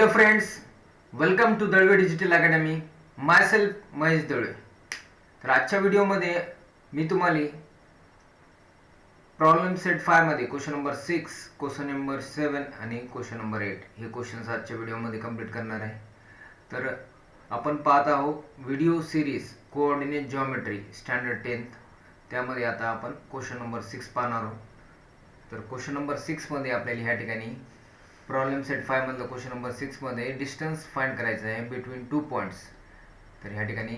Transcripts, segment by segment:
Hello friends, welcome to Dalve digital academy. Myself Mahesh Dalve. तर आजच्या व्हिडिओमध्ये मी तुम्हाला प्रॉब्लेम सेट 5 मध्ये क्वेश्चन नंबर 6, क्वेश्चन नंबर 7 आणि क्वेश्चन नंबर 8 हे क्वेश्चन्स आजच्या व्हिडिओमध्ये कंप्लीट करणार आहे. तर आपण पाहत आहोत video series coordinate geometry standard 10th. त्यामध्ये आता आपण क्वेश्चन नंबर 6 पाहणार आहोत. तर क्वेश्चन नंबर 6 मध्ये आपल्याला ह्या ठिकाणी प्रॉब्लेम सेट 5 मधलं क्वेश्चन नंबर 6 मध्ये डिस्टन्स फाइंड करायचं आहे बिटवीन 2 पॉईंट्स. तर ह्या ठिकाणी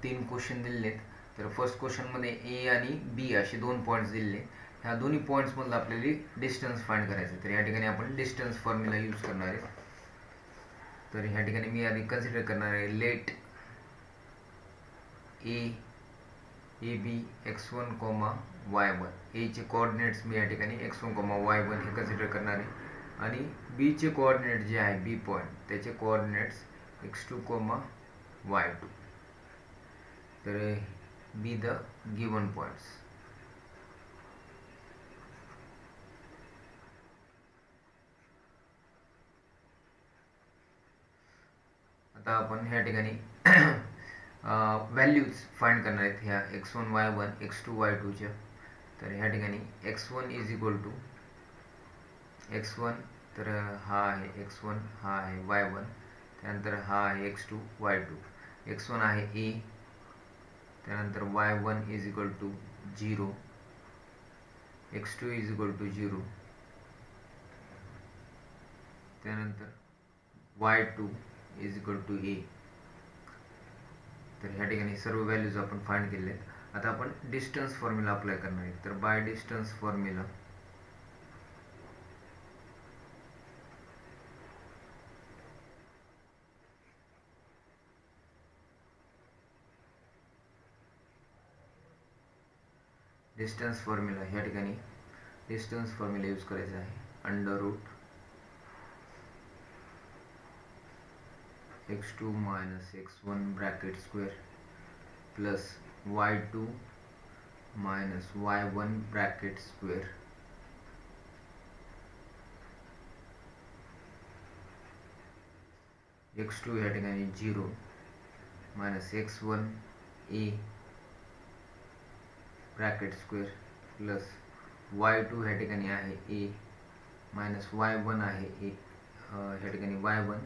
3 क्वेश्चन दिलेले आहेत. तर फर्स्ट क्वेश्चन मध्ये ए आणि बी असे 2 पॉईंट्स दिलेले. ह्या दोन्ही पॉईंट्स मधलं आपल्याला डिस्टन्स फाइंड करायचं. तर ह्या ठिकाणी आपण डिस्टन्स फॉर्म्युला यूज करणार आहे. तर ह्या ठिकाणी मी आधी कन्सिडर करणार आहे late A B x1, y1. ए चे कोऑर्डिनेट्स मी या ठिकाणी x1, y1 हे कन्सिडर करणार आहे आणि बी चे कोऑर्डिनेट जे आहे बी पॉईंट त्याचे कोऑर्डिनेट्स x2, y2. तर बी द गिवन पॉईंट्स. आता आपण ह्या ठिकाणी व्हॅल्यूज फाइंड करणार आहेत ह्या x1, y1, x2, y2 च्या. तर ह्या ठिकाणी x1 is equal to x1, तर हा आहे x1, हा आहे y1, त्यानंतर हा आहे x2, y2. x1 आहे a, त्यानंतर y1 is equal to 0, x2 is equal to 0, त्यानंतर y2 is equal to a. तर ह्या ठिकाणी सर्व व्हॅल्यूज आपण फाइंड केले आहेत. आता आपण डिस्टन्स फॉर्म्युला अप्लाय करणार आहे. तर बाय डिस्टन्स फॉर्म्युला ह्या ठिकाणी डिस्टन्स फॉर्म्युला यूज करायचा आहे. Under root x2 minus x1 bracket square plus y2 minus y1 bracket square x2 ह्या ठिकाणी 0 minus x1 a bracket square plus y2 ह्या ठिकाणी आहे a मायनस y1 आहे a ह्या ठिकाणी y1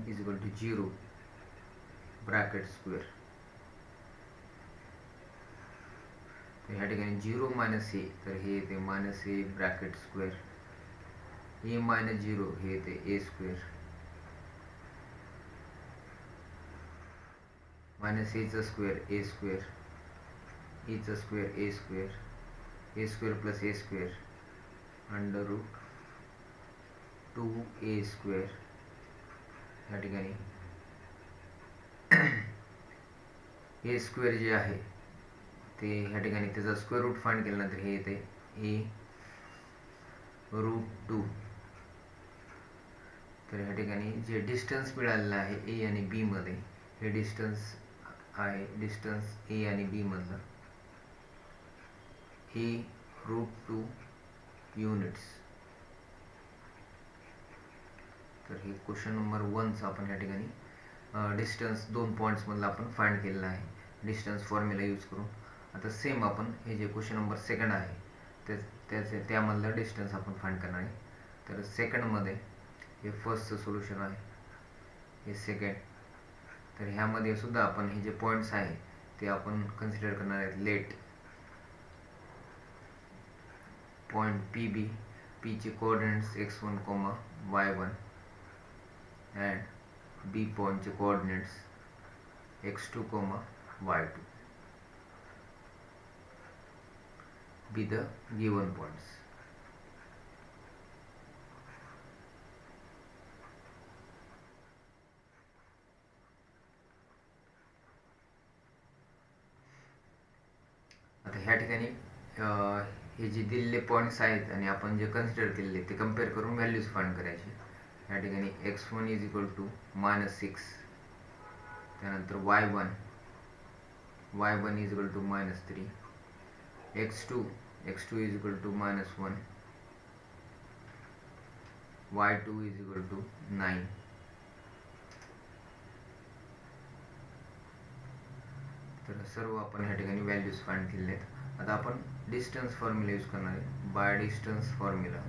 is equal to 0 bracket square. तर ह्या ठिकाणी 0 मायनस ए, तर हे येते minus A bracket square. A minus 0 हे येते ए स्क्वेअर, मायनस एचा स्क्वेअर ए स्क्वेअर, एचा square A square, A square plus A square under root 2a square. ह्या ठिकाणी ए स्क्वेअर जे आहे ते ह्या ठिकाणी त्याचा स्क्वेअर रूट फाइंड केल्यानंतर हे येते ए रूट 2. तर ह्या ठिकाणी जे डिस्टन्स मिळालेलं आहे ए आणि बी मध्ये, हे डिस्टन्स आहे डिस्टन्स ए आणि बी मधलं ए रूट 2 युनिट्स. तर हे क्वेश्चन नंबर 1चा आपण या ठिकाणी डिस्टन्स 2 पॉईंट्स मधला आपण फाइंड केलेला आहे डिस्टन्स फॉर्म्युला यूज करून. आता सेम आपण हे जे क्वेश्चन नंबर 2 आहे त्यामधलं डिस्टन्स आपण फाइंड करणार आहे. तर सेकंडमध्ये हे फर्स्टचं सोल्युशन आहे, हे सेकंड. तर ह्यामध्ये सुद्धा आपण हे जे पॉईंट्स आहे ते आपण कन्सिडर करणार आहेत. लेट पॉईंट पी चे coordinates x1, y1 and B point चे coordinates x2, y2 be the given points. आता ह्या ठिकाणी हे जे दिलेले पॉईंट्स आहेत आणि आपण जे कन्सिडर केलेले ते कम्पेअर करून व्हॅल्यूज फाइंड करायचे. या ठिकाणी x1 इज इक्वल टू -6, त्यानंतर y1 is equal to -3, x2 is equal to -1, y2 is equal to 9. तर सर्व आपण ह्या ठिकाणी व्हॅल्यूज फाइंड केले आहेत. आता आपण डिस्टन्स फॉर्म्युला यूज करणार आहे. By distance formula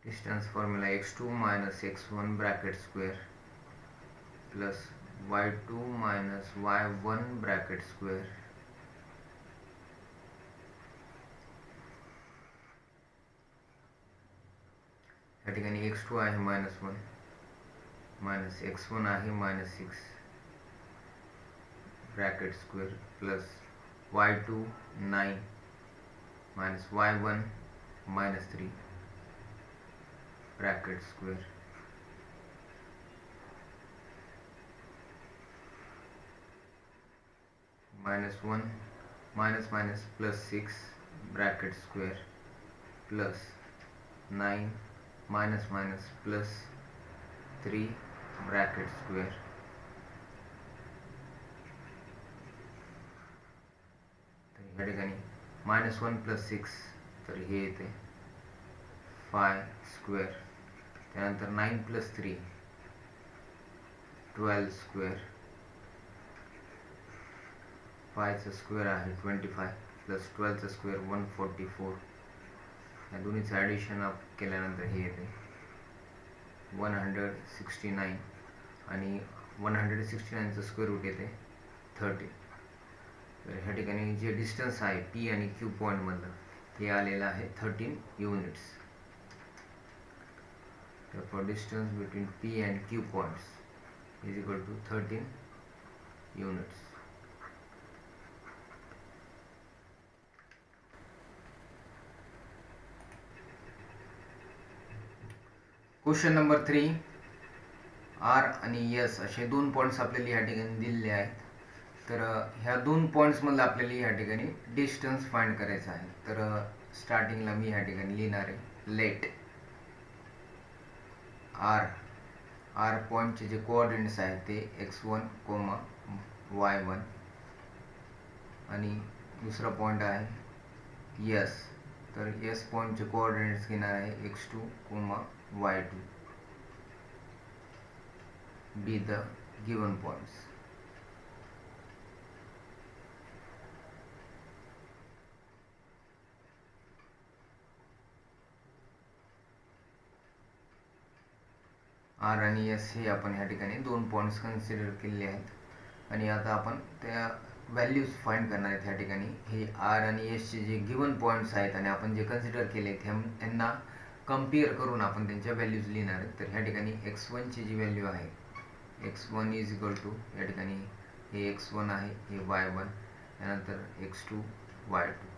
distance formula x2 minus x1 bracket square plus y2 minus y1 bracket square या ठिकाणी x2 आहे -1 minus x1 आहे -6 bracket square plus y2 9 minus y1 -3 bracket square -1 minus plus 6 bracket square plus 9 minus plus 3 bracket square तर या ठिकाणी -1 plus 6 तर हे येते 5 स्क्वेअर. त्यानंतर 9 plus 3 12 स्क्वेअर. 5 चा स्क्वेअर आहे 25 प्लस 12 चा स्क्वेअर 144. या दोन्हीचं ॲडिशन अप केल्यानंतर हे येते 169 आणि 169चं स्क्वेअर रूट येते 30. तर ह्या ठिकाणी जे डिस्टन्स आहे पी आणि क्यू पॉईंटमधलं हे आलेलं आहे 13 units. Therefore, distance between P and Q points is equal to 13 units. Question number 3. R आणि S असे दोन पॉईंट्स आपल्याला या ठिकाणी दिलेले आहेत. तर ह्या दोन पॉईंट्समधलं आपल्याला या ठिकाणी डिस्टन्स फाइंड करायचं आहे. तर स्टार्टिंगला मी या ठिकाणी लिहिणार आहे लेट आर पॉईंटचे जे कोऑर्डिनेट्स आहेत ते x1, y1 आणि दुसरा पॉईंट आहे S. तर S पॉईंटचे कोऑर्डिनेट्स घेणार आहे x2, y2 be the given points. R आणि एस हे आपण ह्या ठिकाणी दोन पॉईंट्स कन्सिडर केलेले आहेत आणि आता आपण त्या व्हॅल्यूज फाइंड करणार आहेत. ह्या ठिकाणी हे आर आणि एसचे जे गिवन पॉईंट्स आहेत आणि आपण जे कन्सिडर केले आहेत त्यांना कम्पेअर करून आपण त्यांच्या व्हॅल्यूज लिहिणार आहेत. तर ह्या ठिकाणी x1ची जी व्हॅल्यू आहे x1 इज इक्वल टू या ठिकाणी हे x1 आहे हे y1 त्यानंतर x2 y2.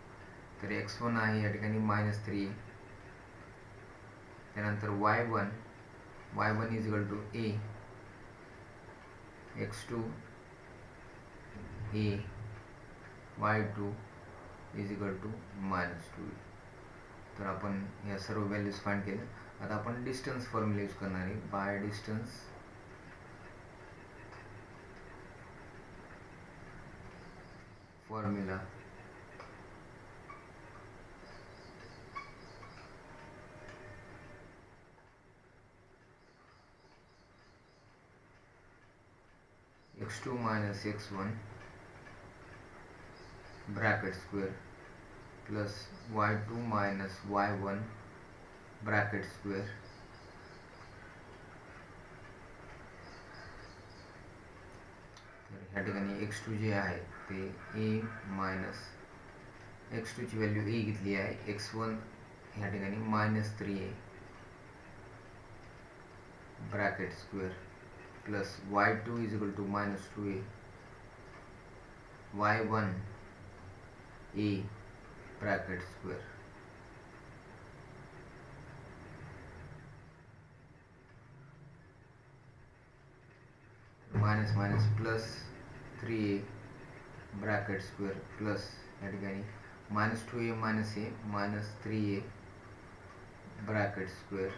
तर x1 आहे या ठिकाणी -3 त्यानंतर y1 is equal to a, x2 a, y2 is equal to -2. तर आपण या सर्व व्हॅल्यूज फाइंड केल्या. आता आपण डिस्टन्स फॉर्म्युला यूज करणार आहे. By distance formula x2 minus x1 bracket square plus y2 minus y1 bracket square तर ह्या ठिकाणी x2 जे आहे ते a मायनस x2 ची व्हॅल्यू a घेतली आहे. x1 ह्या ठिकाणी -3a bracket square plus y2 is equal to -2a y1 a bracket square minus plus 3a bracket square plus या ठिकाणी -2a -a -3a bracket square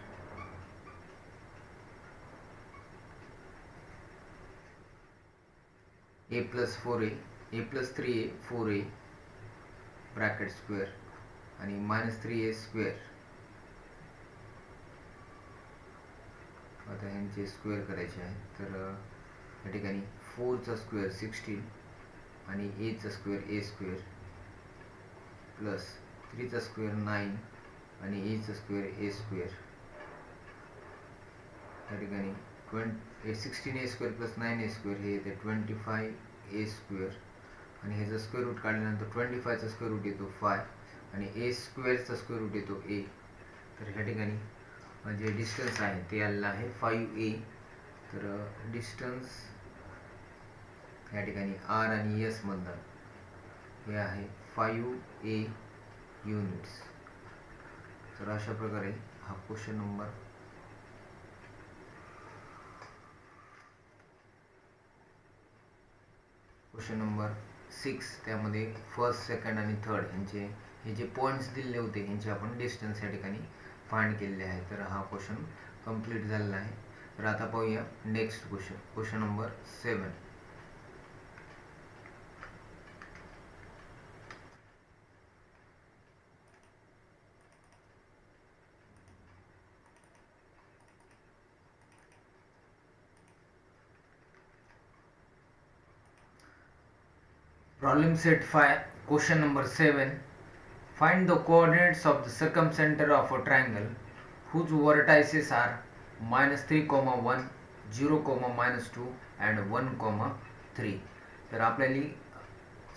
A plus 4a A plus 3a 4a bracket square आणि minus 3a square. आता ह्यांचे square करायचे आहे. तर या ठिकाणी 4चा स्क्वेअर 16 आणि एचा square A square plus 3चा square 9 आणि एचा स्क्वेअर ए स्क्वेअर. या ठिकाणी 16a square plus 9a square हे येते 25a स्क्वेअर आणि ह्याचा स्क्वेअर रूट काढल्यानंतर 25चा स्क्वेअर रूट येतो 5 आणि ए स्क्वेअरचा स्क्वेअर रूट येतो ए. तर ह्या ठिकाणी जे डिस्टन्स आहे ते आलेलं आहे 5a. तर डिस्टन्स या ठिकाणी आर आणि एस मधलं हे आहे 5a युनिट्स. तर अशा प्रकारे हा क्वेश्चन नंबर क्वेश्चन नंबर 6 त्यामध्ये फर्स्ट, सेकंड आणि थर्ड यांचे हे जे पॉईंट्स दिलेले होते यांचे आपण डिस्टन्स या ठिकाणी फाइंड केलेले आहे. तर हा क्वेश्चन कंप्लीट झालेला आहे. तर आता पाहूया next question, question number 7. Problem set 5, question number 7. Find the coordinates of the circumcenter of a triangle whose vertices are -3, 1, 0, -2 and 1, 3. तर आपल्याला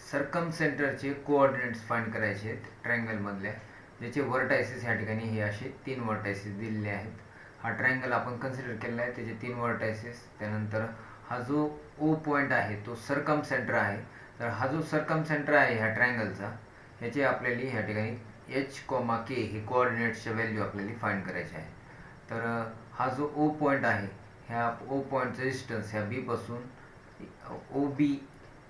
सर्कमसेंटरचे कोऑर्डिनेट्स फाइंड करायचे आहेत ट्रायंगल मधल्या, ज्याचे वर्टायसेस या ठिकाणी हे असे 3 वर्टायसेस दिलेले आहेत. हा ट्रायंगल आपण कन्सिडर केलेला आहे, त्याचे 3 वर्टायसेस. त्यानंतर हा जो ओ पॉइंट आहे तो सर्कमसेंटर आहे. तर हा जो सर्कमसेंटर आहे ह्या ट्रायंगलचा, ह्याचे आपल्याला ह्या ठिकाणी एच, के हे कोऑर्डिनेट्सच्या व्हॅल्यू आपल्याला फाइंड करायचे आहे. तर हा जो ओ पॉइंट आहे ह्या ओ पॉइंटचं डिस्टन्स ह्या बी पासून ओ बी,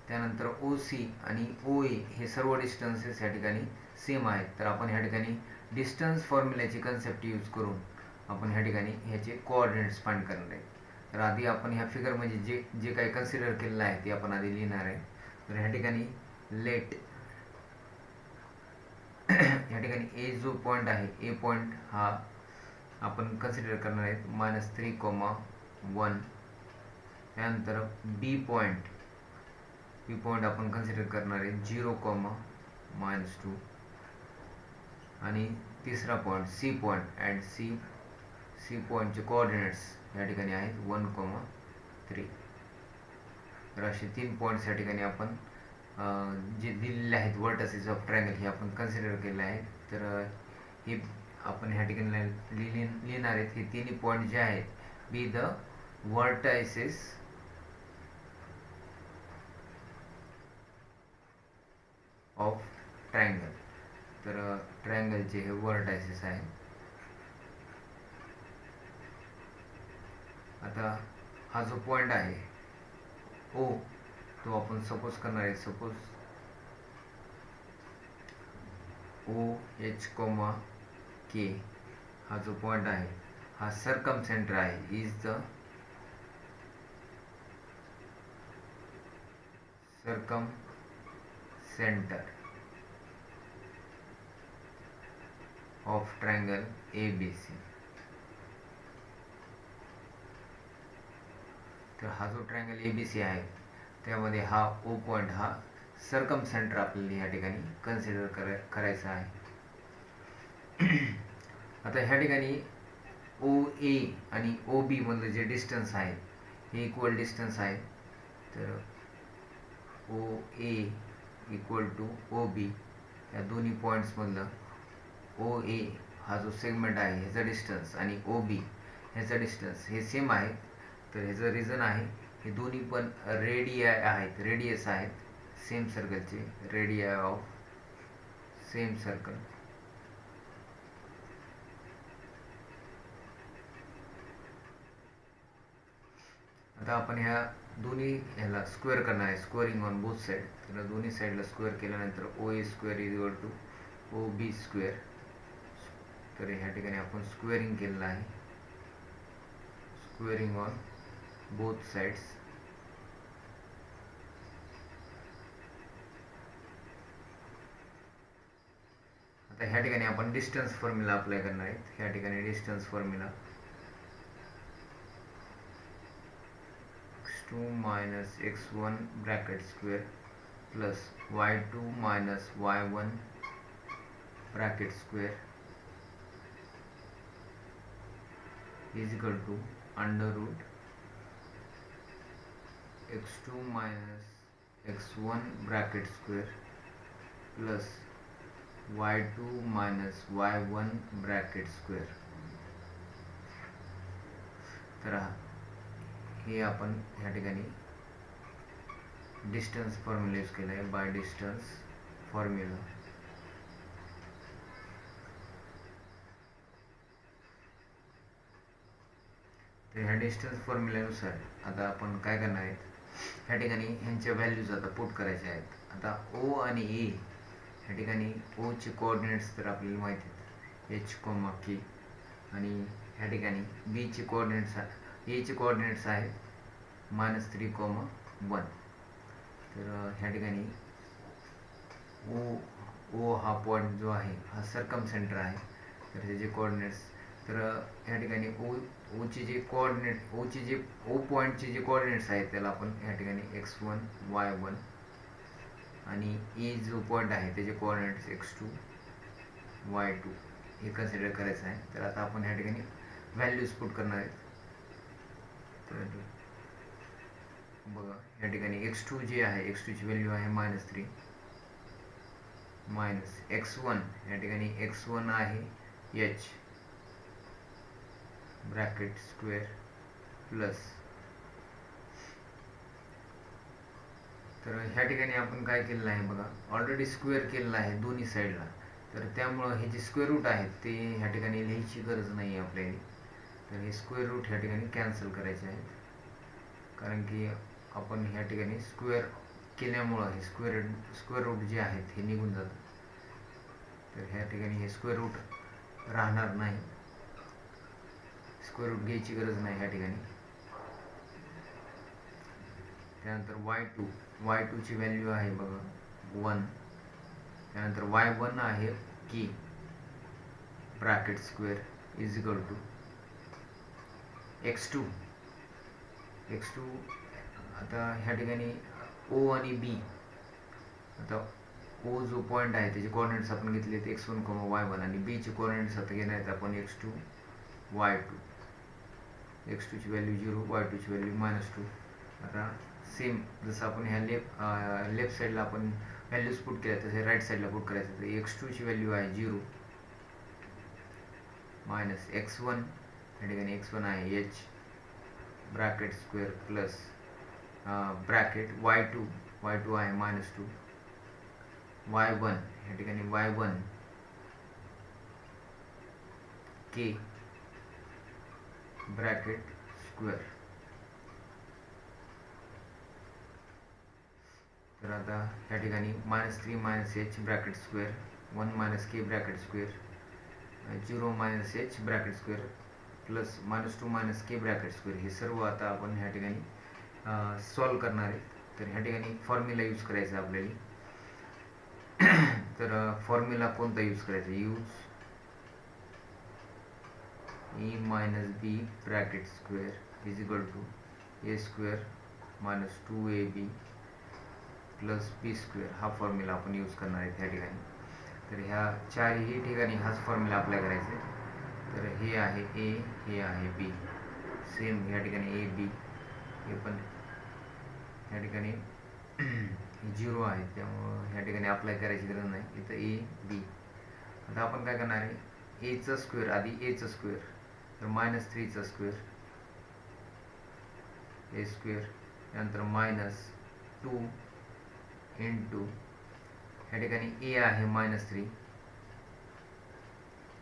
त्यानंतर ओ सी आणि ओ ए हे सर्व डिस्टन्सेस या ठिकाणी सेम आहेत. तर आपण ह्या ठिकाणी डिस्टन्स फॉर्म्युल्याची कन्सेप्ट यूज करून आपण ह्या ठिकाणी ह्याचे कोऑर्डिनेट्स फाइंड करणार आहे. तर आधी आपण ह्या फिगर म्हणजे जे जे काही कन्सिडर केलेलं आहे ते आपण आधी लिहिणार आहे. तर ह्या ठिकाणी लेट या ठिकाणी ए जो पॉइंट आहे, ए पॉइंट हा आपण कन्सिडर करणार आहे -3, 1. त्यानंतर बी पॉइंट आपण कन्सिडर करणार आहे 0, -2. आणि तिसरा point C point and C पॉइंटचे कोऑर्डिनेट्स या ठिकाणी आहेत 1, 3. तर असे 3 पॉईंट्स या ठिकाणी आपण जे दिलेले आहेत वर्टासेस ऑफ ट्रायंगल हे आपण कन्सिडर केले आहेत. तर हे आपण ह्या ठिकाणी लिहिणार आहेत. हे तिन्ही पॉईंट जे आहेत be the vertices of triangle. तर ट्रायंगलचे हे वर्टायसेस आहेत. आता हा जो पॉइंट आहे ओ तो आपण सपोज करणार आहे, सपोज ओ एच, के हा जो पॉइंट आहे हा सर्कमसेंटर आहे, is the circumcentre of triangle ABC. तर हा जो ट्रायंगल ABC आहे त्यामध्ये हा ओ पॉइंट हा सर्कमसेंटर आपल्याला या ठिकाणी कन्सिडर करायचा आहे. आता ह्या ठिकाणी ओ ए आणि ओ बी मधलं जे डिस्टन्स आहे हे इक्वल डिस्टन्स आहे. तर ओ ए इक्वल टू ओ बी या दोन्ही पॉईंट्समधलं ओ ए हा जो सेगमेंट आहे ह्याचा डिस्टन्स आणि ओ बी ह्याचा डिस्टन्स हे सेम आहे. तर ह्याचं रिझन आहे हे दोन्ही पण रेडियस आहेत सेम सर्कलचे, रेडियाय ऑफ सेम सर्कल. आता आपण ह्या दोन्ही ह्याला स्क्वेअर करणार आहे, स्क्वेअरिंग ऑन बोथ साइड. तर दोन्ही साईडला स्क्वेअर केल्यानंतर O A square is equal to O B square. तर ह्या ठिकाणी आपण स्क्वेअरिंग केलेलं आहे, स्क्वेअरिंग ऑन बोथ साइड्स. ह्या ठिकाणी आपण डिस्टन्स फॉर्म्युला अप्लाय करणार आहेत. ह्या ठिकाणी distance formula x2 minus x1 bracket square plus y2 minus y1 bracket square is equal to under root x2 minus x1 bracket square plus y2 minus y1 bracket square. तर हे आपण ह्या ठिकाणी distance formula use केला आहे. By distance formula तर ह्या distance फॉर्म्युल्यानुसार आता आपण काय करणार आहेत, ह्या ठिकाणी ह्यांच्या व्हॅल्यूज आता पुट करायच्या आहेत. आता ओ आणि ए ह्या ठिकाणी ओ चे कोऑर्डिनेट्स तर आपल्याला माहिती आहेत, एच कॉमा के, आणि ह्या ठिकाणी बी चे कोऑर्डिनेट्स ए चे कोऑर्डिनेट्स आहेत -3,1. तर ह्या ठिकाणी ओ ओ हा पॉईंट जो आहे हा सरकम सेंटर आहे. तर त्याचे कोऑर्डिनेट्स तर ह्या ठिकाणी ओचे जे कोऑर्डिनेट ओ पॉईंटचे जे कोऑर्डिनेट्स आहेत त्याला आपण ह्या ठिकाणी x1 y1 आणि ए जो पॉईंट आहे त्याचे कोऑर्डिनेट्स x2 y2 हे कन्सिडर करायचं आहे. तर आता आपण ह्या ठिकाणी व्हॅल्यूज पुट करणार आहेत. तर बघा ह्या ठिकाणी x2 जे आहे x2 ची व्हॅल्यू आहे -3 मायनस x1 ह्या ठिकाणी x1 आहे h ब्रॅकेट स्क्वेअर प्लस, तर ह्या ठिकाणी आपण काय केलेलं आहे बघा, ऑलरेडी स्क्वेअर केलेलं आहे दोन्ही साईडला. तर त्यामुळं हे जे स्क्वेअर रूट आहेत ते ह्या ठिकाणी लिहायची गरज नाही आहे आपल्याला. तर हे स्क्वेअर रूट ह्या ठिकाणी कॅन्सल करायचे आहेत, कारण की आपण ह्या ठिकाणी स्क्वेअर केल्यामुळं हे स्क्वेअर रूट जे आहेत हे निघून जातात. तर ह्या ठिकाणी हे स्क्वेअर रूट राहणार नाही, स्क्वेअर रूट घ्यायची गरज नाही ह्या ठिकाणी. त्यानंतर y2 ची व्हॅल्यू आहे बघा 1. त्यानंतर y1 आहे की bracket square is equal to x2. आता ह्या ठिकाणी ओ आणि बी, आता ओ जो पॉईंट आहे त्याचे कोऑर्डिनेट्स आपण घेतले आहेत x1, y1 आणि बी चे कोऑर्डिनेट्स आता घेणार आहेत आपण x2 y2. x2 ची व्हॅल्यू 0, y2 ची व्हॅल्यू -2. आता सेम जसं आपण ह्या लेफ्ट साईडला आपण व्हॅल्यूज पुट केल्या तसे राईट साईडला पुट करायचं. तर x2 ची व्हॅल्यू आहे 0 मायनस x1 या ठिकाणी x1 आहे h bracket square plus bracket y2 आहे -2 y1 या ठिकाणी y1 k ब्रॅकेट स्क्वेअर. तर आता ह्या ठिकाणी -3 h bracket square 1 k bracket square 0 h bracket square plus -2 k bracket square हे सर्व आता आपण ह्या ठिकाणी सॉल्व करणार आहे. तर ह्या ठिकाणी फॉर्म्युला यूज करायचा आपल्याला. तर फॉर्म्युला कोणता यूज करायचा, use e minus b bracket square is equal to a square -2ab plus B square हा फॉर्म्युला आपण यूज करणार आहे ह्या ठिकाणी. तर ह्या चारही ठिकाणी हाच फॉर्म्युला अप्लाय करायचा आहे. तर हे आहे ए, हे आहे बी, सेम ह्या ठिकाणी ए बी, हे पण ह्या ठिकाणी 0 आहे त्यामुळं ह्या ठिकाणी अप्लाय करायची गरज नाही, इथं ए बी. आता आपण काय करणार आहे, एचा स्क्वेअर आधी एचा स्क्वेअर, तर -3चा स्क्वेअर ए स्क्वेअर, त्यानंतर -2 इंटू ह्या ठिकाणी ए आहे -3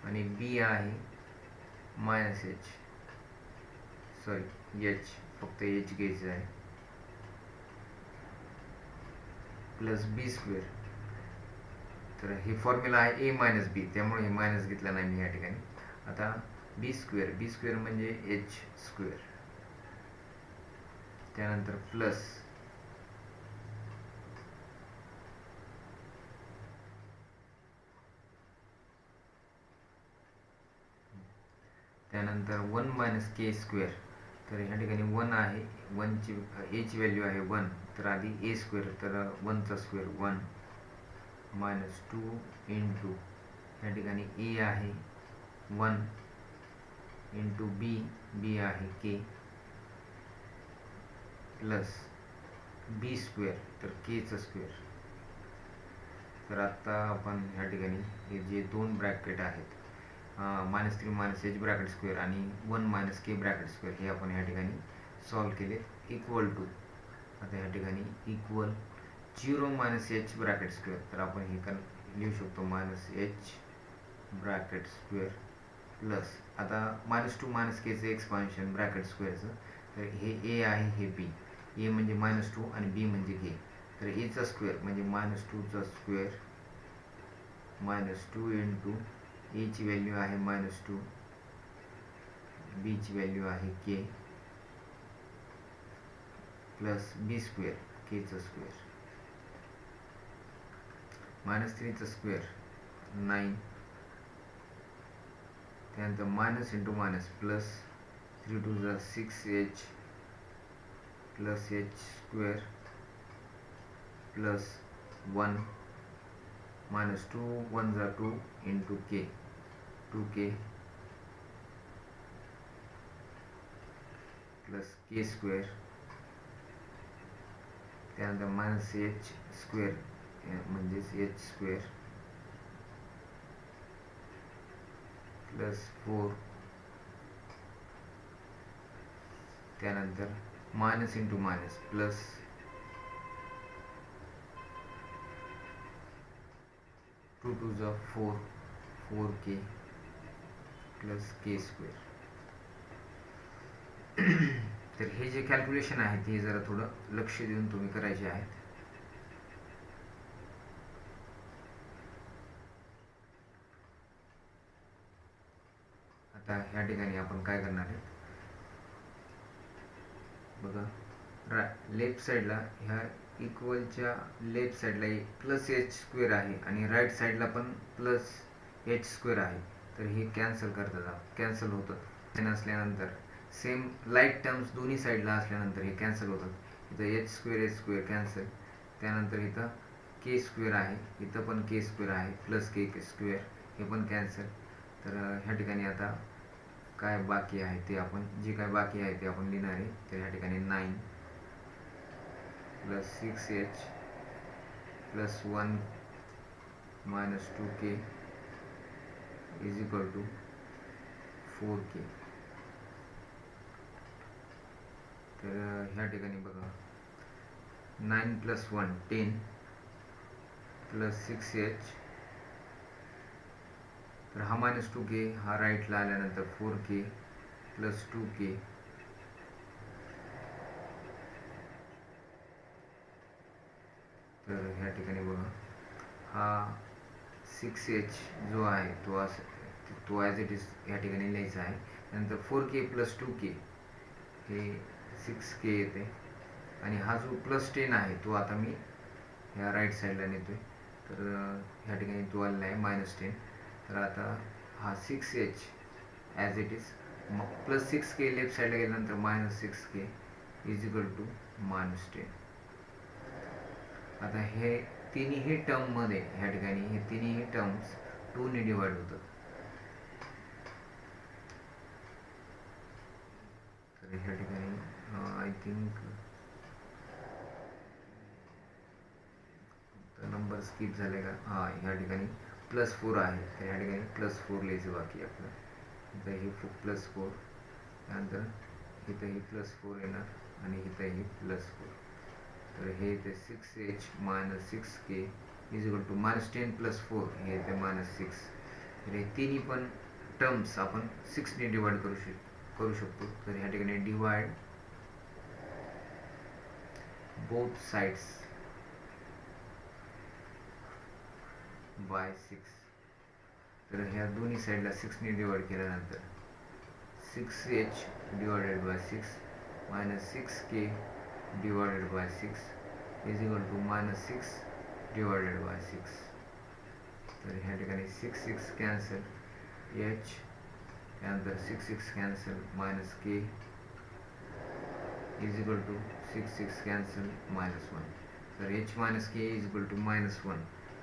आणि बी आहे -h, सॉरी h, फक्त h घ्यायचं आहे, प्लस बी स्क्वेअर. तर हे फॉर्म्युला आहे ए मायनस बी, त्यामुळे हे मायनस घेतला नाही मी या ठिकाणी. आता बी स्क्वेअर म्हणजे h स्क्वेअर, त्यानंतर प्लस त्यानंतर 1 मायनस के स्क्वेअर. तर ह्या ठिकाणी 1 आहे, 1ची एची व्हॅल्यू आहे 1, तर आधी ए स्क्वेअर, तर 1चा स्क्वेअर 1 मायनस 2 इंटू ह्या ठिकाणी ए आहे 1 इंटू बी, बी आहे के प्लस बी स्क्वेअर, तर केचं स्क्वेअर. तर आता आपण ह्या ठिकाणी हे जे दोन ब्रॅकेट आहेत -3 मायनस एच ब्रॅकेट स्क्वेअर आणि 1 मायनस के ब्रॅकेट स्क्वेअर, हे आपण ह्या ठिकाणी सॉल्व केले इक्वल टू. आता ह्या ठिकाणी equal 0 minus H bracket square, तर आपण हे लिहू शकतो minus H bracket square plus आता -2 मायनस केचं एक्सपान्शन ब्रॅकेट स्क्वेअरचं, तर हे ए आहे, हे बी. ए म्हणजे -2 आणि बी म्हणजे के, तर एचा स्क्वेअर म्हणजे -2चा स्क्वेअर -2 इंटू एची व्हॅल्यू आहे -2, बीची व्हॅल्यू आहे के प्लस बी स्क्वेअर, केचा स्क्वेअर -3चा स्क्वेअर 9, त्यानंतर minus into minus plus 3 two ज़ा 6h plus H square plus 1 -2 1 ज़ा 2 into k 2k plus k square, त्यानंतर मायनस एच स्क्वेअर म्हणजेच एच स्क्वेअर प्लस 4, त्यानंतर minus into minus plus 2 two ज़ा 4 4k plus k square. तर हे जे calculation आहेत हे जरा थोडं लक्ष देऊन तुम्ही करायचे आहेत. आता ह्या ठिकाणी आपण काय करणार आहे बघा, लेफ्ट साईडला ह्या इक्वलच्या लेफ्ट साईडला प्लस एच स्क्वेअर आहे आणि राईट साईडला पण प्लस एच स्क्वेअर आहे, तर हे कॅन्सल करतात, कॅन्सल होतं. नसल्यानंतर सेम लाईट टर्म्स दोन्ही साईडला असल्यानंतर हे कॅन्सल होतात. इथं एच स्क्वेअर कॅन्सल, त्यानंतर इथं के स्क्वेअर आहे, इथं पण के स्क्वेअर आहे प्लस के स्क्वेअर, हे पण कॅन्सल. तर ह्या ठिकाणी आता काय बाकी आहे ते आपण, जे काय बाकी आहे ते आपण लिहिणार आहे. तर ह्या ठिकाणी 9 plus 6h plus 1 minus 2k is equal to 4k. तर ह्या ठिकाणी बघा 9 प्लस 1 10 प्लस 6h, तर हा -2k हा राईटला आल्यानंतर 4k प्लस 2k तर ह्या ठिकाणी बघा हा 6h जो आहे तो ॲज इट इज ह्या ठिकाणी लिहायचा आहे. नंतर 4k प्लस 2k हे 6k येते आणि हा जो प्लस 10 आहे तो आता मी ह्या राईट साईडला नेतोय. तर ह्या ठिकाणी तो आलेला आहे -10. तर आता हा 6h as it is plus 6k left साईडला गेल्यानंतर -6k इज इक्वल टू -10. आता हे तिन्ही टर्ममध्ये ह्या ठिकाणी हे तिन्ही टर्म्स 2 ने डिवाइड होतात. तर ह्या ठिकाणी आय थिंक नंबर स्किप झाले का, हां ह्या ठिकाणी +4 आहे, तर ह्या ठिकाणी +4 लिहायचं बाकी आपलं. इथं हे +4, त्यानंतर इथंही +4 येणार आणि इथंही +4. तर हे इथे 6h minus 6k is equal to -10 plus 4 हे येते -6. तर हे तिन्ही पण टर्म्स आपण 6 ने डिवाइड करू शकतो. तर ह्या ठिकाणी डिवाइड बोथ साइड्स बाय 6. तर ह्या दोन्ही साईडला 6 ने डिवाइड केल्यानंतर 6h divided by 6 minus 6k divided by 6 is equal to -6 divided by 6. तर ह्या ठिकाणी 6 कॅन्सल, h त्यानंतर 6 6 cancel minus k is equal to 6 6 cancel -1. तर h minus k is equal to -1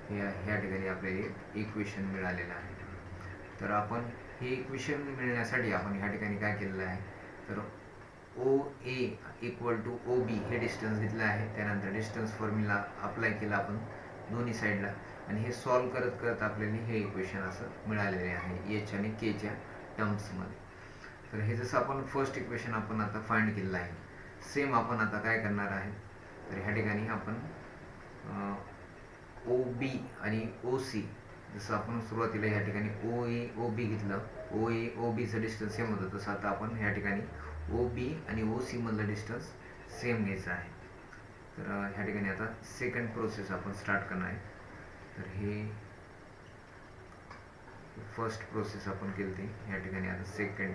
हे ह्या ठिकाणी आपल्याला इक्वेशन मिळालेलं आहे. तर आपण हे इक्वेशन मिळण्यासाठी आपण ह्या ठिकाणी काय केलेलं आहे, तर ओ ए इक्वल टू ओ बी हे डिस्टन्स घेतलं आहे. त्यानंतर डिस्टन्स फॉर्म्युला अप्लाय केला आपण दोन्ही साईडला आणि हे सॉल्व करत करत आपल्याला हे इक्वेशन असं मिळालेले आहे एच आणि केच्या टर्म्समध्ये. तर हे जसं आपण फर्स्ट इक्वेशन आपण आता फाइंड केलेलं आहे, सेम आपण आता काय करणार आहे, तर ह्या ठिकाणी आपण ओ बी आणि ओ सी जसं आपण सुरुवातीला ह्या ठिकाणी ओ ए ओ बी घेतलं, ओ ए ओ बीचं डिस्टन्स सेम होतं, तसं आता आपण ह्या ठिकाणी ओ बी आणि ओ सी मधलं डिस्टन्स सेम घ्यायचं आहे. तर ह्या ठिकाणी आता सेकंड प्रोसेस आपण स्टार्ट करणार आहे. तर हे फर्स्ट प्रोसेस आपण केली ती ह्या ठिकाणी आता सेकंड.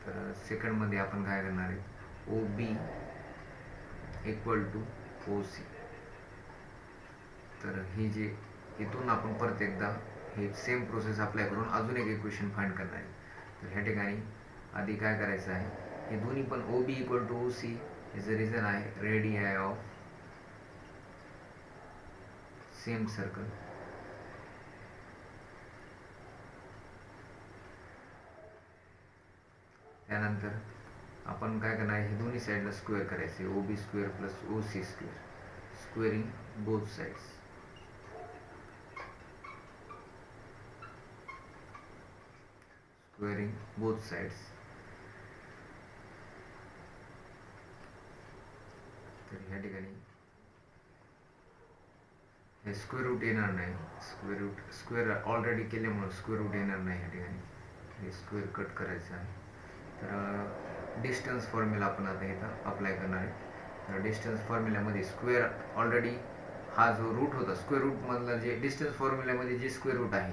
तर सेकंडमध्ये आपण काय करणार आहे, O B equal to O C. तर हे जे इथून आपण परत एकदा हे सेम प्रोसेस अप्लाय करून अजून एक इक्वेशन फाइंड करणार आहे. तर ह्या ठिकाणी आधी काय करायचं आहे, हे दोन्ही पण O B equal to O C याचं रिझन आहे रेडियाय ऑफ सेम सर्कल. त्यानंतर आपण काय करणार आहे, हे दोन्ही साईडला स्क्वेअर करायचे, O B square plus O C square, squaring both sides. Squaring both sides. तर ह्या ठिकाणी हे स्क्वेअर रूट येणार नाही, स्क्वेअर ऑलरेडी केल्यामुळे स्क्वेअर रूट येणार नाही. ह्या ठिकाणी हे स्क्वेअर कट करायचं आहे. तर डिस्टन्स फॉर्म्युला आपण आता इथं अप्लाय करणार आहे. तर डिस्टन्स फॉर्म्युल्यामध्ये स्क्वेअर ऑलरेडी हा जो रूट होता, स्क्वेअर रूटमधला जे डिस्टन्स फॉर्म्युल्यामध्ये जे स्क्वेअर रूट आहे,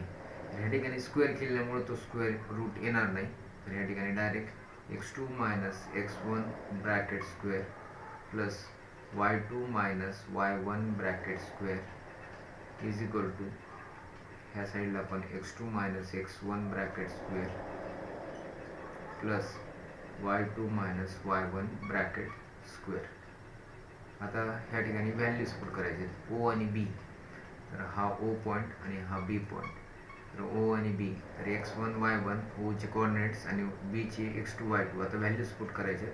ह्या ठिकाणी स्क्वेअर केल्यामुळे तो स्क्वेअर रूट येणार नाही. तर ह्या ठिकाणी direct x2 minus x1 bracket square plus y2 minus y1 bracket square is equal to ह्या साईडला आपण x2 minus x1 bracket square plus y2 minus y1 bracket square. आता ह्या ठिकाणी व्हॅल्यूज पुट करायचे, ओ आणि बी. तर हा ओ पॉईंट आणि हा बी पॉईंट. तर ओ आणि बी, तर x1 y1 ओचे कोऑर्डिनेट्स आणि बीचे x2 y2 आता व्हॅल्यूज पुट करायचे.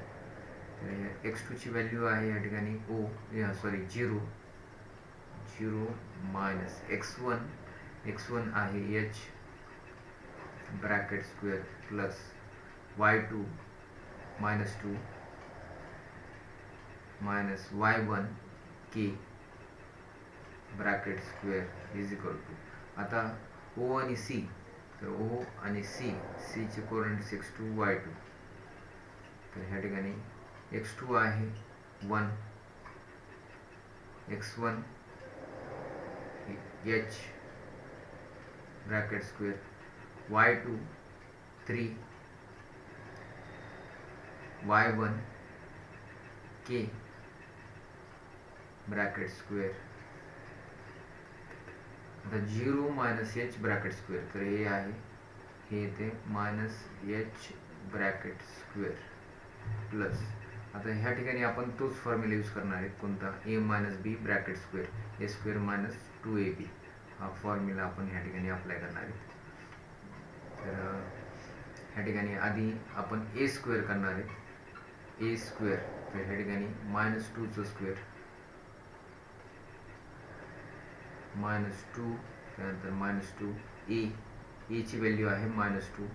तर x2 ची व्हॅल्यू आहे या ठिकाणी ओ सॉरी 0 मायनस x1 आहे h bracket square plus y2 minus 2 minus y1 k bracket square is equal to आता ओ आणि सी. तर ओ आणि सी चे कोऑर्डिनेट्स x2 y2. तर ह्या ठिकाणी x2 आहे 1, x1 h bracket square, y2 3, y1 k bracket square. आता 0 मायनस h ब्रॅकेट स्क्वेअर. तर हे आहे हे येते minus h bracket square plus आता ह्या ठिकाणी आपण तोच फॉर्म्युला यूज करणार आहे, कोणता, a minus B bracket square A square minus 2ab हा फॉर्म्युला आपण ह्या ठिकाणी अप्लाय करणार आहे. तर ह्या ठिकाणी आधी आपण ए स्क्वेअर करणार आहे, ए स्क्वेअर. तर ह्या ठिकाणी -2चं स्क्वेअर -2 त्यानंतर -2 ए ची व्हॅल्यू आहे -2,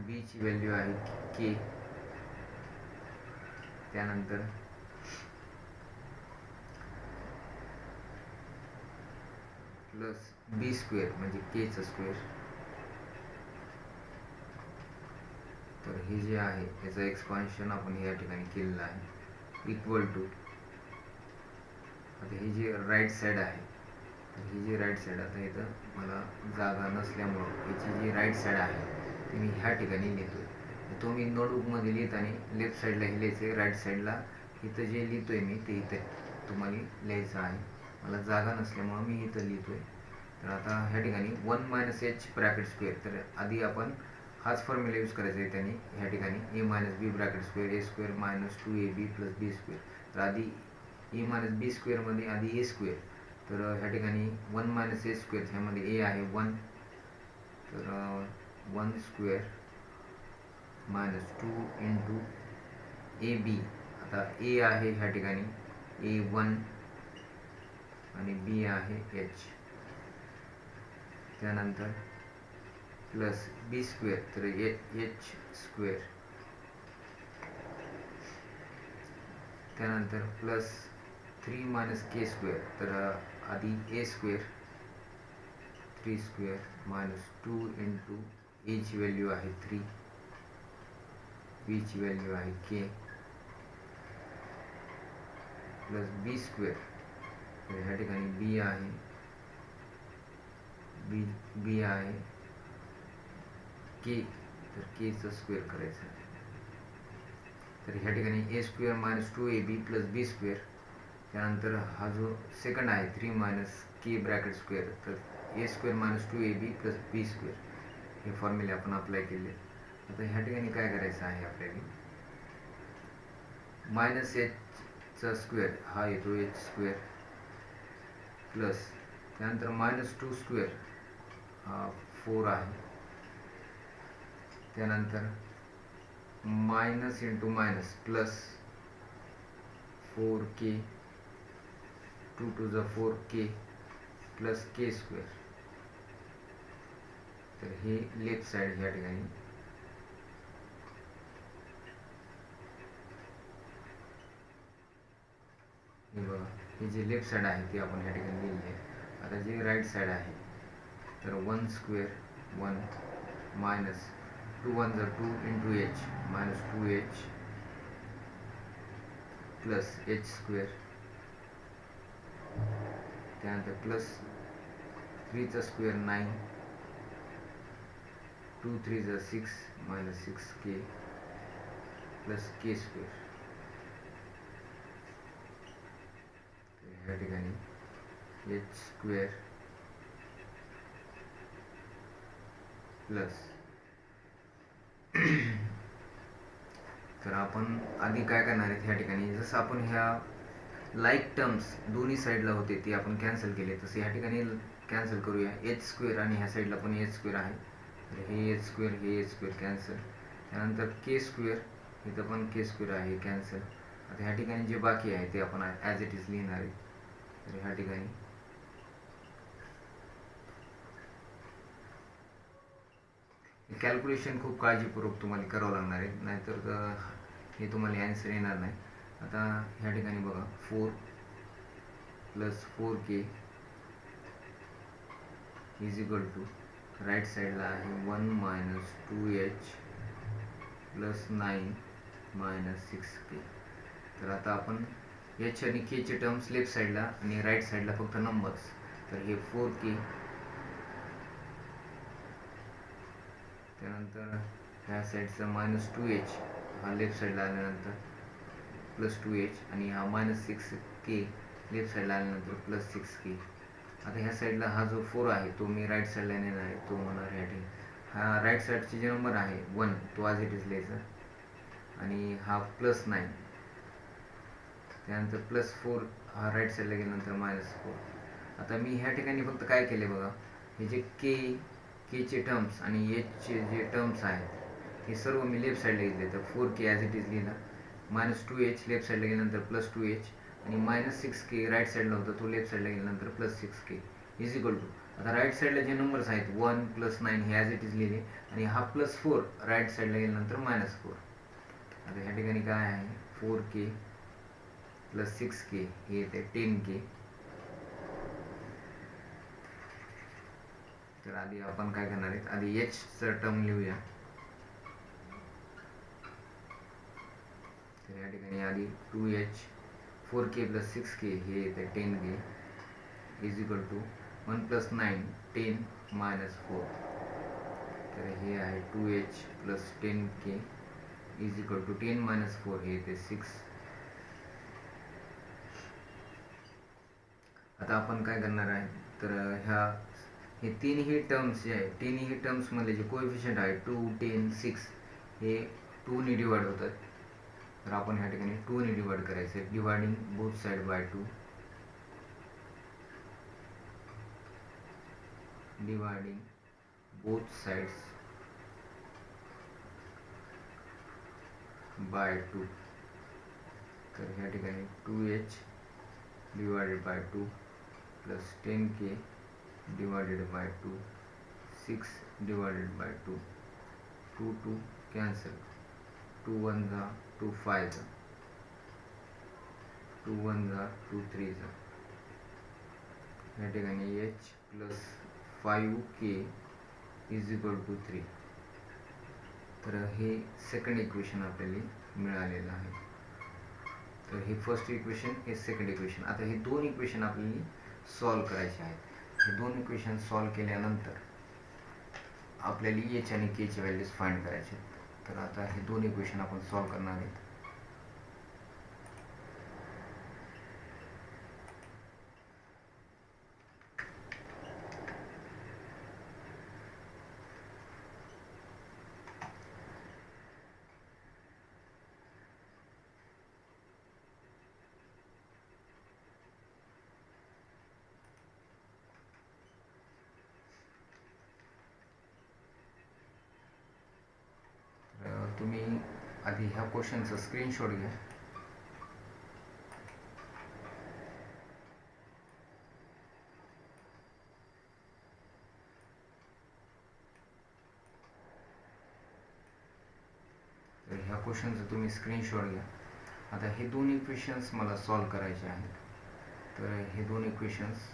बी ची व्हॅल्यू आहे के, त्यानंतर प्लस बी स्क्वेअर म्हणजे केचं स्क्वेअर. तर हे जे आहे याचं एक्सपान्शन आपण या ठिकाणी केलेलं आहे इक्वल टू आता ही जी राईट साईड आहे, तर ही जी राईट साईड आता इथं मला जागा नसल्यामुळं याची जी राईट साईड आहे ती मी ह्या ठिकाणी लिहितोय. तो मी नोटबुकमध्ये लिहिताना लेफ्ट साईडला हे लिहायचं आहे, राईट साईडला इथं जे लिहितोय मी ते इथं तुम्हाला लिहायचं आहे. मला जागा नसल्यामुळं मी इथं लिहितोय. तर आता ह्या ठिकाणी 1 मायनस एच ब्रॅकेट स्क्वेअर, तर आधी आपण हाच फॉर्म्युला यूज करायचा आहे त्यांनी ह्या ठिकाणी ए minus B bracket square A square minus 2ab plus B square. तर आधी ए मायनस बी स्क्वेअरमध्ये आधी ए स्क्वेअर, तर ह्या ठिकाणी 1 मायनस ए स्क्वेअर, ह्यामध्ये ए आहे 1, तर 1 स्क्वेअर मायनस 2 इंटू ए बी. आता ए आहे ह्या ठिकाणी ए 1 आणि बी आहे एच, त्यानंतर प्लस बी स्क्वेअर, तर एच स्क्वेअर, त्यानंतर प्लस 3 मायनस के स्क्वेअर, तर आधी ए स्क्वेअर 3 स्क्वेअर मायनस 2 इंटू एची व्हॅल्यू आहे 3, बीची व्हॅल्यू आहे के, प्लस बी स्क्वेअर, तर ह्या ठिकाणी बी आहे बी आहे के, तर केचं स्क्वेअर करायचं आहे. तर ह्या ठिकाणी ए square minus 2ab plus B square, त्यानंतर हा जो सेकंड आहे 3 मायनस के ब्रॅकेट स्क्वेअर, तर ए square minus 2ab plus B square, हे फॉर्म्युले आपण अप्लाय केले. आता ह्या ठिकाणी काय करायचं आहे आपल्याला, मायनस एचचा स्क्वेअर हा येतो एच स्क्वेअर, प्लस त्यानंतर मायनस 2 स्क्वेअर हा 4 आहे, त्यानंतर minus into minus plus 4k 2 two the 4k plus k square. तर हे लेफ्ट साइड ह्या ठिकाणी हे बघा, हे जे लेफ्ट साइड आहे ते आपण ह्या ठिकाणी लिहिली आहे. आता जे राईट साइड आहे, तर 1 स्क्वेअर 1 मायनस 2 1 ज 2 into H minus 2h plus H square, त्यानंतर प्लस 3चा स्क्वेअर 9 2 3 ज 6 minus 6k plus k square. ह्या ठिकाणी एच स्क्वेअर प्लस तर आपण आधी काय करणार आहे ह्या ठिकाणी, जसं आपण ह्या लाईक टर्म्स दोन्ही साईडला होते ते आपण कॅन्सल केले, तसे ह्या ठिकाणी कॅन्सल करूया. एच स्क्वेअर आणि ह्या साईडला पण एच स्क्वेअर आहे, तर हे एच स्क्वेअर कॅन्सल, त्यानंतर के स्क्वेअर इथं पण के स्क्वेअर आहे कॅन्सल. आता ह्या ठिकाणी जे बाकी आहे ते आपण ॲज इट इज लिहिणार आहे. तर ह्या ठिकाणी कॅल्क्युलेशन खूप काळजीपूर्वक तुम्हाला करावं लागणार आहे, नाहीतर हे तुम्हाला ॲन्सर येणार नाही. आता ह्या ठिकाणी बघा 4 plus 4k is equal to right साईडला आहे 1 minus 2h plus 9 minus 6k. तर आता आपण एच आणि केचे टर्म्स लेफ्ट साईडला आणि राईट साईडला फक्त नंबर्स, तर हे 4k, त्यानंतर ह्या साईडचा मायनस 2h हा लेफ्ट साईडला आल्यानंतर प्लस 2h आणि हा मायनस 6k लेफ्ट साईडला आल्यानंतर प्लस 6k. आता ह्या साईडला हा जो 4 आहे तो मी राईट साईडला नेणार आहे, तो होणार ह्या ठिकाणी हा राईट साईडचे जे नंबर आहे 1 तो ॲज इट इज लिहायचा, आणि हा प्लस 9, त्यानंतर प्लस 4 हा राईट साईडला गेल्यानंतर मायनस 4. आता मी ह्या ठिकाणी फक्त काय केले बघा, हे जे केचे टर्म्स आणि एचचे जे टर्म्स आहेत हे सर्व मी लेफ्ट साईडला घेतले. तर 4k ॲज इट इज लिहिला, मायनस 2h लेफ्ट साईडला गेल्यानंतर प्लस 2h आणि मायनस 6k राईट साईडला होता तो लेफ्ट साईडला गेल्यानंतर plus 6k is equal to. आता राईट साईडला जे नंबर्स आहेत 1 प्लस 9 हे ॲज इट इज लिहिले, आणि हा प्लस 4 राईट साईडला गेल्यानंतर मायनस 4. आता ह्या ठिकाणी काय आहे 4k प्लस 6k हे येते 10k. तर आधी आपण काय करणार आहे, आधी एचचं टर्म लिहूया. तर या ठिकाणी आधी 2h 4k प्लस 6k हे येते 10k is equal to 1 plus 9 10 minus 4. तर हे आहे 2h plus 10k is equal to 10 minus 4 हे येते 6. आता आपण काय करणार आहे, तर ह्या हे तिन्ही टर्म्स जे आहे, तिन्ही टर्म्समध्ये जे कोएफिशियंट आहे 2, 10, 6 हे 2 ने डिवाइड होतात. तर आपण ह्या ठिकाणी 2 ने डिवाइड करायचं आहे. Dividing both side by 2, dividing both sides by 2. तर ह्या ठिकाणी 2h divided by 2 plus 10k divided by 2, 6 divided bye 2, 2 cancel, 2 1 जा 2 5 जा, 2 1 जा 2 3 जा. या ठिकाणी h plus 5k is equal to 3. तर हे सेकंड इक्वेशन आपल्याला मिळालेलं आहे. तर हे फर्स्ट इक्वेशन, हे सेकंड इक्वेशन. आता हे दोन इक्वेशन आपल्याला सॉल्व करायचे आहेत. हे दोन इक्वेशन सॉल्व केल्यानंतर आपल्याला एच आणि के ची व्हॅल्यूज फाइंड करायचे आहेत. तर आता हे दोन इक्वेशन आपण सॉल्व करणार आहेत. तुम्ही आधी ह्या क्वेश्चनचा स्क्रीनशॉट घ्या. तर ह्या क्वेश्चनचा तुम्ही स्क्रीनशॉट घ्या. आता हे दोन इक्वेशन्स मला सॉल्व करायचे आहेत. तर हे दोन इक्वेशन्स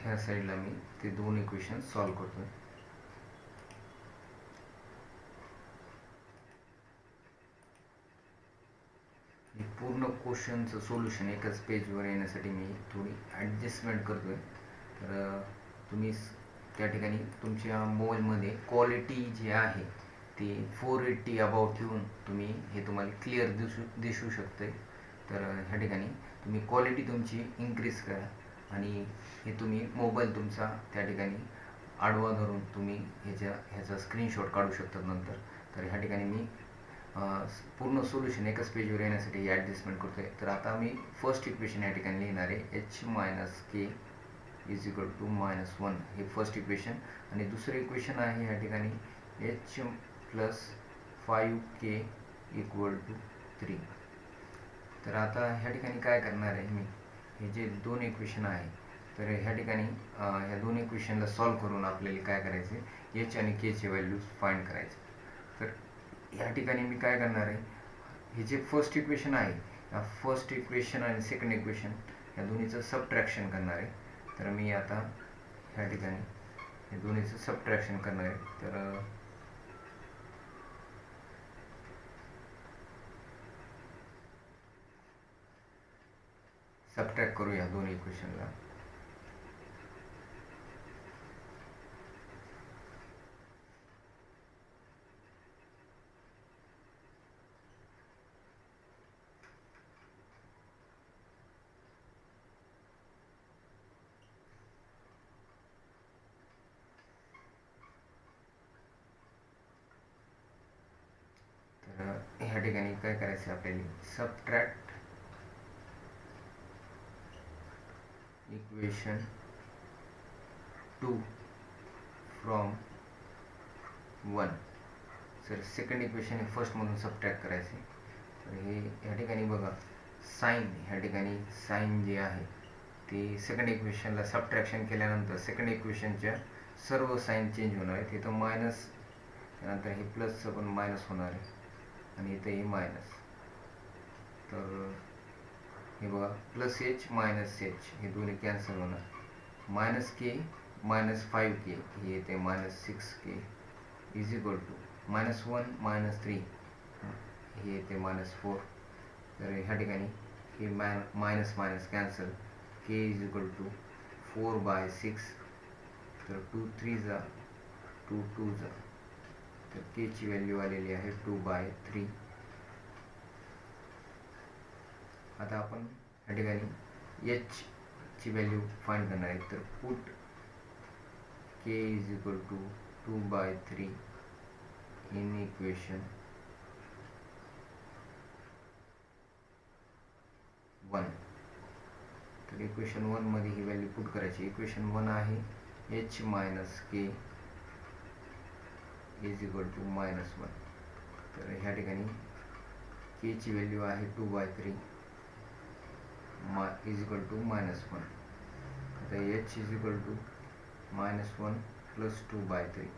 ह्या साईडला मी ते दोन इक्वेशन सॉल्व करतोय. पूर्ण क्वेश्चनचं सोल्युशन एकाच पेजवर येण्यासाठी मी थोडी ॲडजस्टमेंट करतोय. तर तुम्ही त्या ठिकाणी तुमच्या मोबाईलमध्ये क्वालिटी जी आहे ती 480 अबाउट ठेवून तुम्ही हे तुम्हाला क्लिअर दिसू शकते. तर ह्या ठिकाणी तुम्ही क्वालिटी तुमची इन्क्रीज करा आणि हे तुम्ही मोबाईल तुमचा त्या ठिकाणी आडवा धरून तुम्ही ह्याचा स्क्रीनशॉट काढू शकतात नंतर. तर ह्या ठिकाणी मी पूर्ण सोल्युशन एकाच पेजवर येण्यासाठी ॲडजस्टमेंट करतोय. तर आता मी फर्स्ट इक्वेशन या ठिकाणी लिहिणार आहे H minus k is equal to -1. हे फर्स्ट इक्वेशन. आणि दुसरं इक्वेशन आहे या ठिकाणी H plus 5k equal to 3. तर आता ह्या ठिकाणी काय करणार आहे मी, हे जे दोन इक्वेशन आहे तर ह्या ठिकाणी ह्या दोन इक्वेशनला सॉल्व करून आपल्याला काय करायचे, एच आणि के चे व्हॅल्यूज फाइंड करायचे. तर ह्या ठिकाणी मी काय करणार आहे, हे जे फर्स्ट इक्वेशन आहे या फर्स्ट इक्वेशन आणि सेकंड इक्वेशन या दोन्हीचं सबट्रॅक्शन करणार आहे. तर मी आता ह्या ठिकाणी हे दोन्हीचं सबट्रॅक्शन करणार आहे. तर सबट्रॅक्ट करू या दोन इक्वेशनला. ह्या ठिकाणी काय करायचं आपल्याला, subtract equation 2 from 1. Sir second equation हे फर्स्टमधून सबट्रॅक्ट करायचे. तर हे ह्या ठिकाणी बघा साईन, ह्या ठिकाणी साईन जे आहे ते सेकंड इक्वेशनला सबट्रॅक्शन केल्यानंतर सेकंड इक्वेशनच्या सर्व साईन चेंज होणार आहेत. इथं मायनस, त्यानंतर हे प्लसचं पण मायनस होणार आहे आणि इथे हे मायनस. तर हे बघा प्लस एच मायनस एच हे दोन्ही कॅन्सल होणार. मायनस के -5k हे येते -6k इज इक्वल टू -1 -3 हे येते -4. तर ह्या ठिकाणी हे minus minus cancel, k is equal to 4/6, तर 2 3 जा 2 2 जा, तर के ची व्हॅल्यू आलेली आहे 2/3. आता आपण या ठिकाणी एच ची व्हॅल्यू फाइंड करणार आहे. तर put k is equal to 2/3 in equation 1. तर इक्वेशन 1 मध्ये ही व्हॅल्यू पुट करायची. इक्वेशन 1 आहे H minus k is equal to -1. तर ह्या ठिकाणी के ची व्हॅल्यू आहे 2/3 इज इक्वल टू -1. आता H is equal to -1 plus 2/3.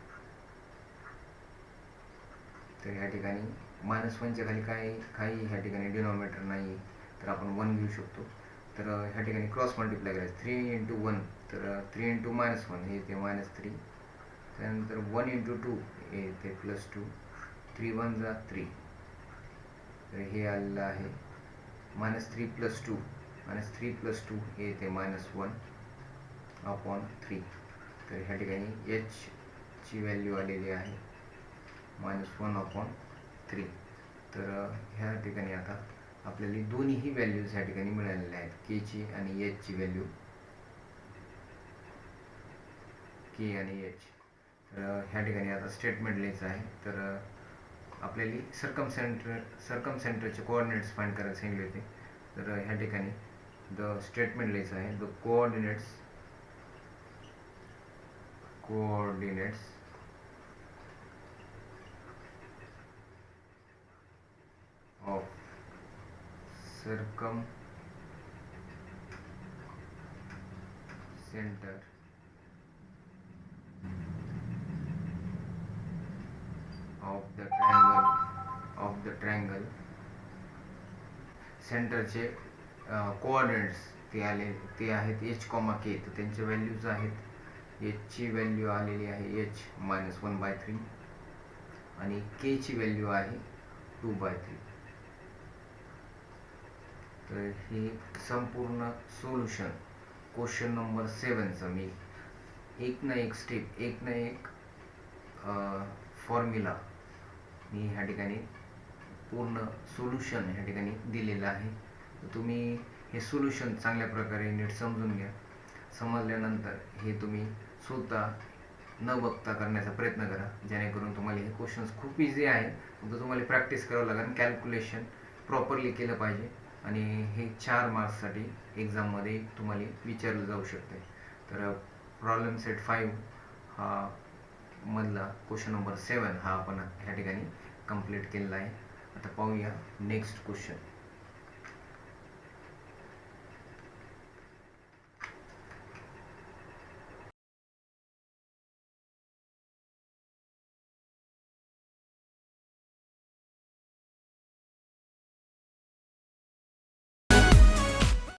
तर ह्या ठिकाणी -1च्या खाली काही ह्या ठिकाणी डिनॉमिनेटर नाही, तर आपण 1 घेऊ शकतो. तर ह्या ठिकाणी क्रॉस मल्टिप्लाय करायचं. 3 इंटू 1, तर 3 इंटू -1 हे ते -3. त्यानंतर 1 इंटू 2 हे ते +2. 3 1 जा 3, तर हे आलेलं आहे -3 + 2. -3 + 2 हे ते -1/3. तर ह्या ठिकाणी एच ची व्हॅल्यू आलेली आहे -1/3. तर ह्या ठिकाणी आता आपल्याला दोन्ही व्हॅल्यूज ह्या ठिकाणी मिळालेल्या आहेत, के ची आणि एच ची व्हॅल्यू, के आणि एच. तर ह्या ठिकाणी आता स्टेटमेंट लिहायचं आहे. तर आपल्याला सर्कमसेंटरचे कोऑर्डिनेट्स फाइंड करायला सांगितले होते. तर ह्या ठिकाणी द स्टेटमेंट लिहायचं आहे. The coordinates of circumcenter of the triangle सेंटरचे कोऑर्डिनेट्स ते आहेत h, k. तर त्यांचे व्हॅल्यूज आहेत. h ची व्हॅल्यू आलेली आहे h -1/3 आणि k ची व्हॅल्यू आहे 2/3. तर हे संपूर्ण सोल्युशन क्वेश्चन नंबर 7चं मी एक ना एक स्टेप, एक ना एक फॉर्म्युला मी ह्या ठिकाणी पूर्ण सोल्युशन ह्या ठिकाणी दिलेलं आहे. तर तुम्ही हे सोल्युशन चांगल्या प्रकारे नीट समजून घ्या. समजल्यानंतर हे तुम्ही स्वतः न बघता करण्याचा प्रयत्न करा, जेणेकरून तुम्हाला हे क्वेश्चन्स खूप इझी आहे. फक्त तुम्हाला प्रॅक्टिस करावं लागेल, कॅल्क्युलेशन प्रॉपरली केलं पाहिजे आणि हे 4 मार्क्ससाठी एक्झाममध्ये तुम्हाला विचारलं जाऊ शकते. तर प्रॉब्लेम सेट 5 हा मधला क्वेश्चन नंबर 7 हा आपण ह्या ठिकाणी कंप्लीट केलेला आहे. आता पाहूया नेक्स्ट क्वेश्चन.